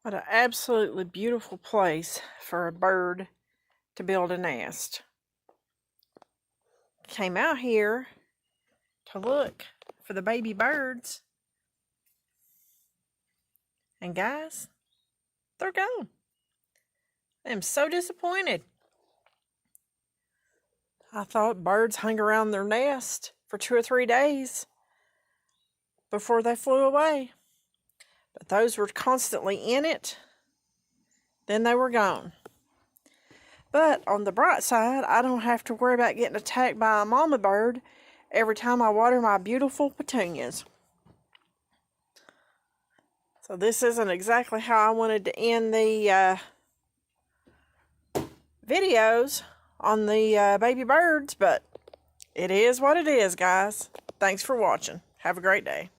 What an absolutely beautiful place for a bird to build a nest. Came out here to look for the baby birds. And guys, they're gone. I am so disappointed. I thought birds hung around their nest for 2 or 3 days before they flew away. But those were constantly in it. Then they were gone. But on the bright side, I don't have to worry about getting attacked by a mama bird every time I water my beautiful petunias. So this isn't exactly how I wanted to end the videos on the baby birds, but it is what it is, guys. Thanks for watching. Have a great day.